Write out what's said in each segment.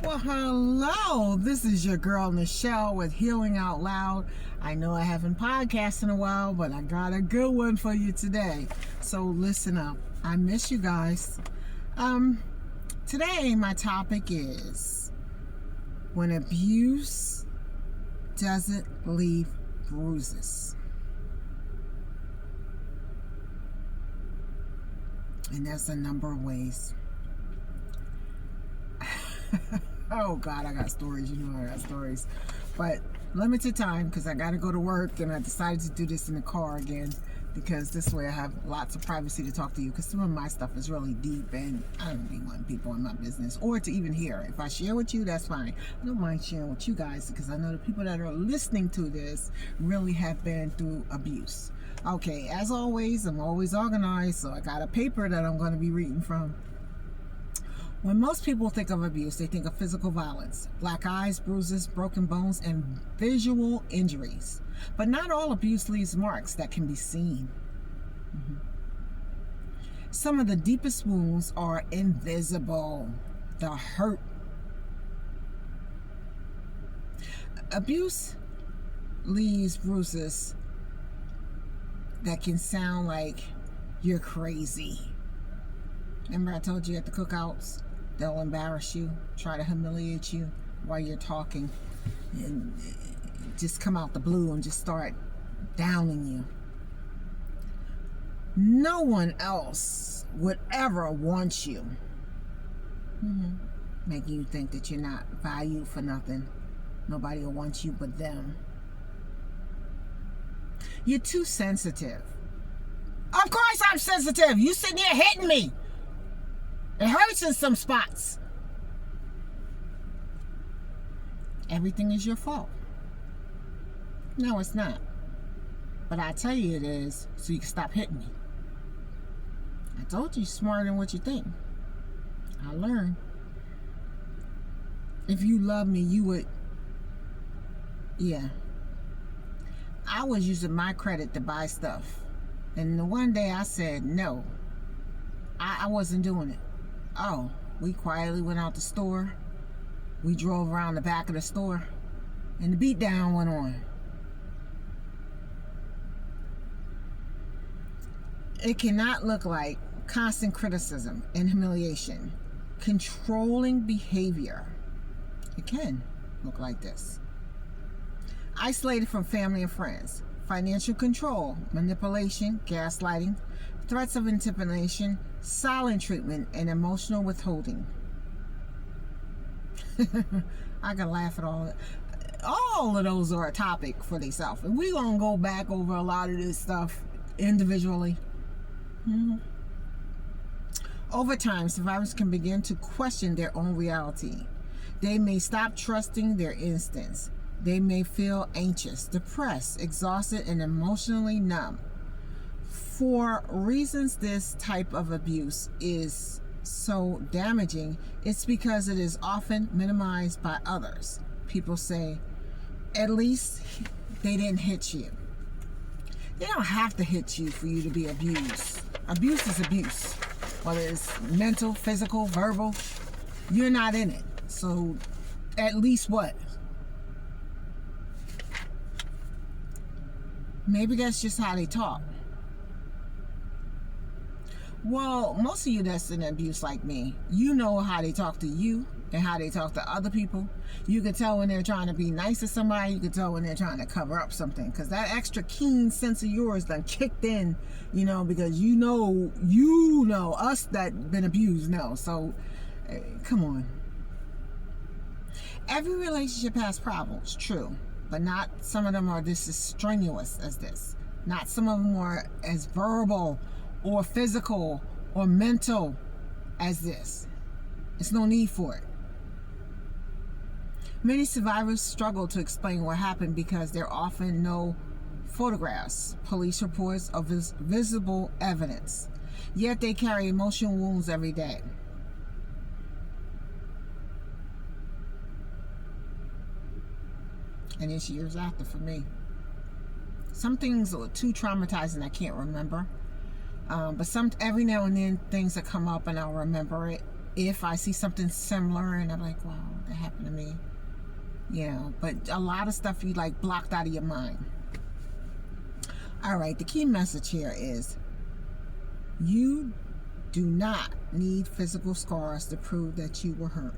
Well, hello. This is your girl, Michelle, with Healing Out Loud. I know I haven't podcasted in a while, but I got a good one for you today. So listen up. I miss you guys. Today, my topic is when abuse doesn't leave bruises. And that's a number of ways. Oh God, I got stories. You know I got stories. But limited time because I got to go to work, and I decided to do this in the car again because this way I have lots of privacy to talk to you, because some of my stuff is really deep and I don't really want people in my business or to even hear. If I share with you, that's fine. I don't mind sharing with you guys because I know the people that are listening to this really have been through abuse. Okay, as always, I'm always organized, so I got a paper that I'm going to be reading from. When most people think of abuse, they think of physical violence, black eyes, bruises, broken bones, and visual injuries. But not all abuse leaves marks that can be seen. Some of the deepest wounds are invisible. The hurt. Abuse leaves bruises that can sound like you're crazy. Remember I told you at the cookouts? They'll embarrass you, try to humiliate you while you're talking, and just come out the blue and just start downing you. No one else would ever want you, making you think that you're not valued for nothing. Nobody will want you but them. You're too sensitive. Of course I'm sensitive. You sitting there hitting me. It hurts in some spots. Everything is your fault. No, it's not. But I tell you it is, so you can stop hitting me. I told you you're smarter than what you think. I learned. If you love me, you would... Yeah. I was using my credit to buy stuff. And the one day I said no. I wasn't doing it. Oh, we quietly went out the store. We drove around the back of the store, and the beatdown went on. It cannot look like constant criticism and humiliation, controlling behavior. It can look like this. Isolated from family and friends, financial control, manipulation, gaslighting, threats of intimidation, silent treatment, and emotional withholding. I can laugh at all of those are a topic for themselves, and we're gonna go back over a lot of this stuff individually. Over time, survivors can begin to question their own reality. They may stop trusting their instincts. They may feel anxious, depressed, exhausted, and emotionally numb. For reasons this type of abuse is so damaging, it's because it is often minimized by others. People say, at least they didn't hit you. They don't have to hit you for you to be abused. Abuse is abuse. Whether it's mental, physical, verbal, you're not in it. So at least what? Maybe that's just how they talk. Well, most of you that's in abuse like me, you know how they talk to you and how they talk to other people. You can tell when they're trying to be nice to somebody. You can tell when they're trying to cover up something, because that extra keen sense of yours done kicked in, because you know us that been abused know. So come on. Every relationship has problems, true, but not some of them are this as strenuous as this. Not some of them are as verbal or physical or mental as this. There's no need for it. Many survivors struggle to explain what happened because there are often no photographs, police reports, or visible evidence. Yet they carry emotional wounds every day. And it's years after for me. Some things are too traumatizing I can't remember. But every now and then things that come up and I'll remember it. if I see something similar and I'm like, wow, that happened to me. But a lot of stuff you like blocked out of your mind. All right, the key message here is you do not need physical scars to prove that you were hurt.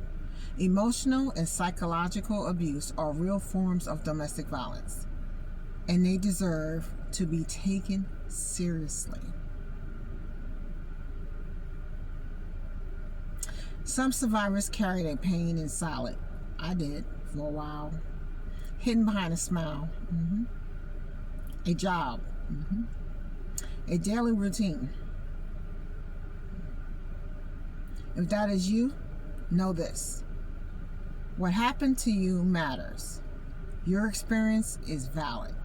Emotional and psychological abuse are real forms of domestic violence, and they deserve to be taken seriously. Some survivors carry their pain in silence. I did for a while. Hidden behind a smile. A job. A daily routine. If that is you, know this. What happened to you matters. Your experience is valid.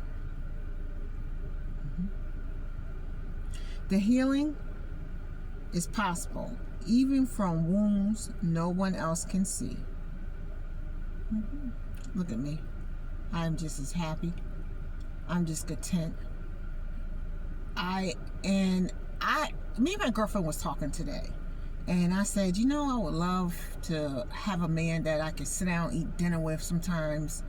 The healing is possible, even from wounds no one else can see. Look at me. I'm just as happy. I'm just content. Me and my girlfriend was talking today, and I said, I would love to have a man that I could sit down and eat dinner with sometimes.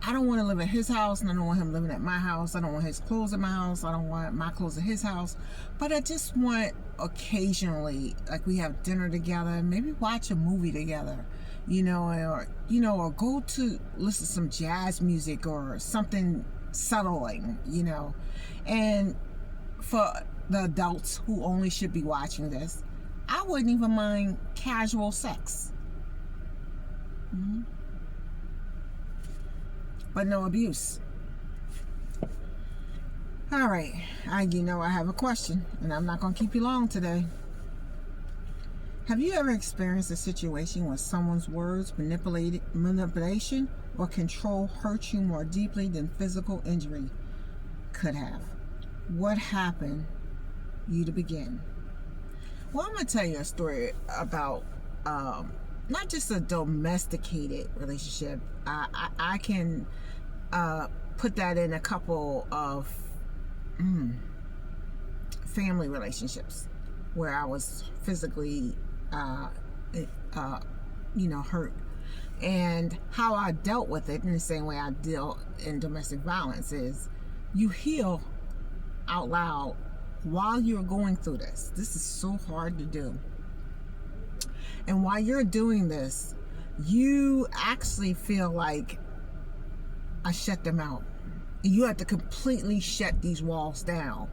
I don't want to live at his house, and I don't want him living at my house. I don't want his clothes at my house. I don't want my clothes at his house. But I just want occasionally, like, we have dinner together, maybe watch a movie together, or go to listen to some jazz music or something settling, And for the adults who only should be watching this, I wouldn't even mind casual sex. But no abuse. All right, I have a question, and I'm not going to keep you long today. Have you ever experienced a situation where someone's words, manipulation, or control hurt you more deeply than physical injury could have? What happened you to begin? Well, I'm going to tell you a story about not just a domesticated relationship. I can put that in a couple of family relationships where I was physically hurt, and how I dealt with it in the same way I deal in domestic violence is you heal out loud while you're going through this. This is so hard to do. And while you're doing this, you actually feel like I shut them out. You have to completely shut these walls down.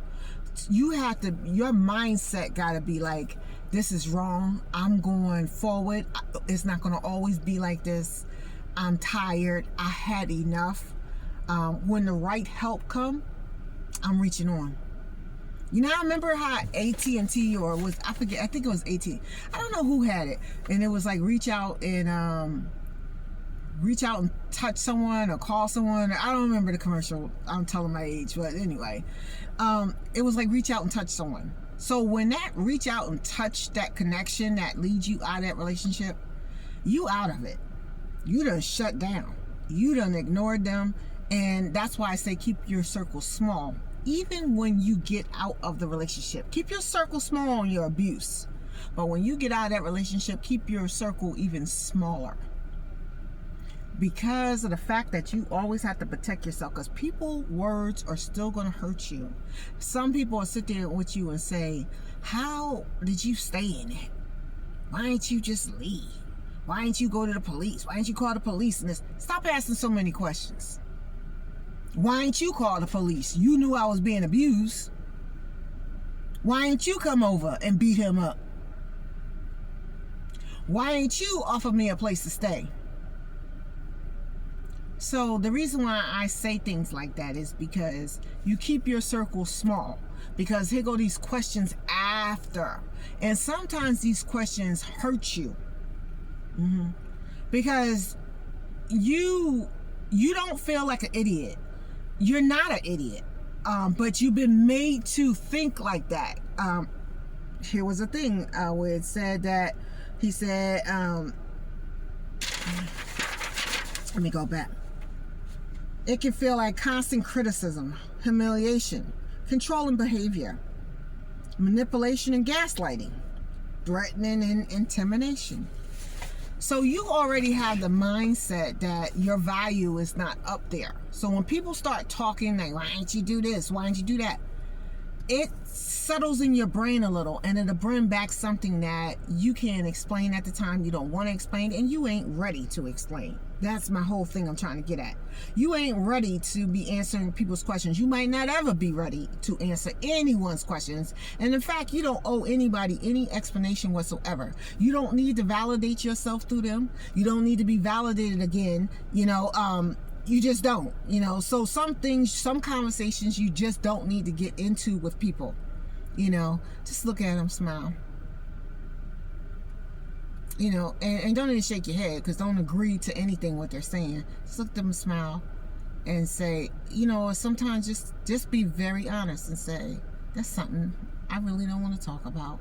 Your mindset got to be like, this is wrong. I'm going forward. It's not going to always be like this. I'm tired. I had enough. When the right help come, I'm reaching on. I remember how AT&T I think it was AT. I don't know who had it. And it was like reach out and touch someone or call someone. I don't remember the commercial. I'm telling my age, but anyway. It was like reach out and touch someone. So when that reach out and touch, that connection that leads you out of that relationship, you out of it. You done shut down. You done ignored them. And that's why I say keep your circle small. Even when you get out of the relationship, keep your circle small on your abuse. But when you get out of that relationship, keep your circle even smaller. Because of the fact that you always have to protect yourself, because people's words are still going to hurt you. Some people will sit there with you and say, how did you stay in it? Why didn't you just leave? Why didn't you go to the police? Why didn't you call the police? And this? Stop asking so many questions. Why didn't you call the police? You knew I was being abused. Why didn't you come over and beat him up? Why didn't you offer me a place to stay? So the reason why I say things like that is because you keep your circle small. Because here go these questions after. And sometimes these questions hurt you. Because you don't feel like an idiot. You're not an idiot. But you've been made to think like that. Here was a thing where it said that, he said, let me go back. It can feel like constant criticism, humiliation, controlling behavior, manipulation, and gaslighting. threatening and intimidation. So you already have the mindset that your value is not up there. So when people start talking like, why didn't you do this? Why didn't you do that? It settles in your brain a little, and it'll bring back something that you can't explain at the time, you don't want to explain, and you ain't ready to explain. That's my whole thing I'm trying to get at. You ain't ready to be answering people's questions. You might not ever be ready to answer anyone's questions. And in fact, you don't owe anybody any explanation whatsoever. You don't need to validate yourself through them. You don't need to be validated again. You just don't, so some things, some conversations you just don't need to get into with people, just look at them, smile, and don't even shake your head, because don't agree to anything what they're saying. Just look at them, smile, and say, sometimes just be very honest and say, that's something I really don't want to talk about.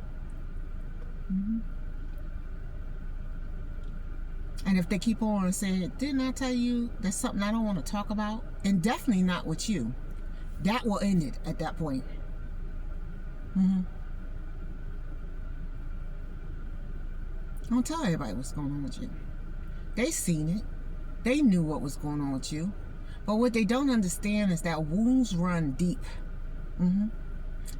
And if they keep on saying, didn't I tell you that's something I don't want to talk about? And definitely not with you. That will end it at that point. Don't tell everybody what's going on with you. They seen it. They knew what was going on with you. But what they don't understand is that wounds run deep.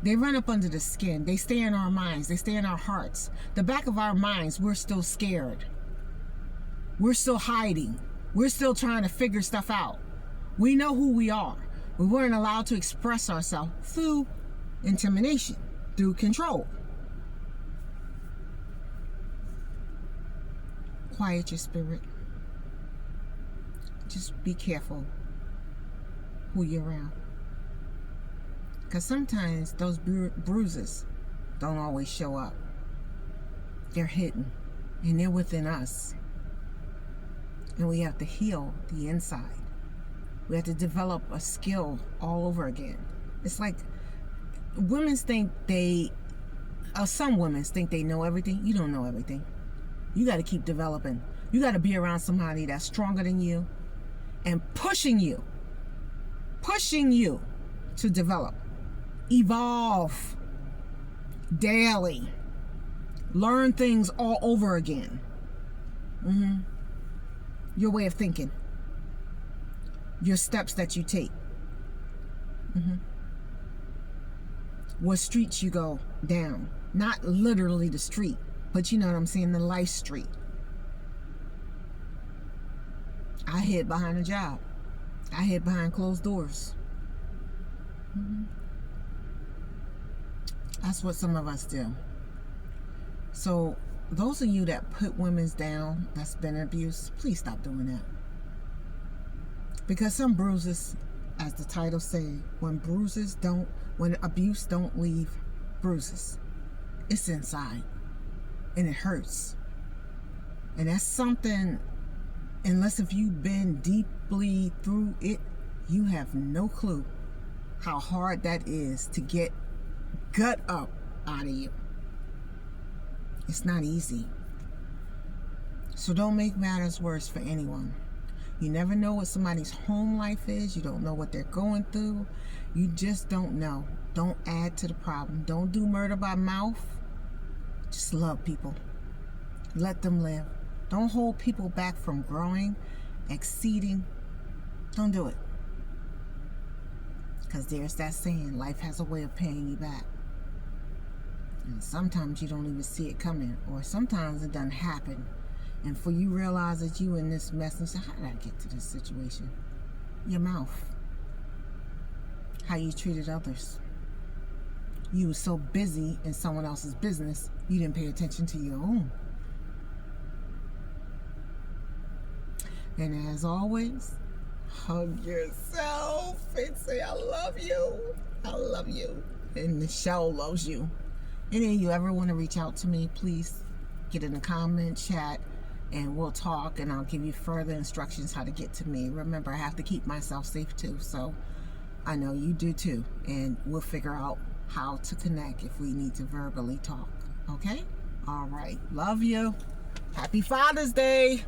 They run up under the skin. They stay in our minds. They stay in our hearts. The back of our minds, we're still scared. We're still hiding. We're still trying to figure stuff out. We know who we are. We weren't allowed to express ourselves through intimidation, through control. Quiet your spirit. Just be careful who you're around. Because sometimes those bruises don't always show up. They're hidden, and they're within us. And we have to heal the inside. We have to develop a skill all over again. It's like some women think they know everything. You don't know everything. You got to keep developing. You got to be around somebody that's stronger than you and pushing you to develop, evolve daily, learn things all over again. Your way of thinking, your steps that you take, what streets you go down, not literally the street, but you know what I'm saying, the life street. I hid behind a job. I hid behind closed doors. That's what some of us do. So those of you that put women's down, that's been abuse, please stop doing that. Because some bruises, as the title say, when abuse don't leave bruises, it's inside and it hurts. And that's something, unless if you've been deeply through it, you have no clue how hard that is to get gut up out of you. It's not easy. So don't make matters worse for anyone. You never know what somebody's home life is. You don't know what they're going through. You just don't know. Don't add to the problem. Don't do murder by mouth. Just love people. Let them live. Don't hold people back from growing, exceeding. Don't do it. Because there's that saying, life has a way of paying you back. And sometimes you don't even see it coming, or sometimes it doesn't happen. And for you realize that you in this mess and say, how did I get to this situation? Your mouth. How you treated others. You were so busy in someone else's business, you didn't pay attention to your own. And as always, hug yourself and say, I love you. I love you. And the show loves you. Any of you ever want to reach out to me, please get in the comment, chat, and we'll talk, and I'll give you further instructions how to get to me. Remember, I have to keep myself safe too, so I know you do too, and we'll figure out how to connect if we need to verbally talk. Okay? All right. Love you. Happy Father's Day.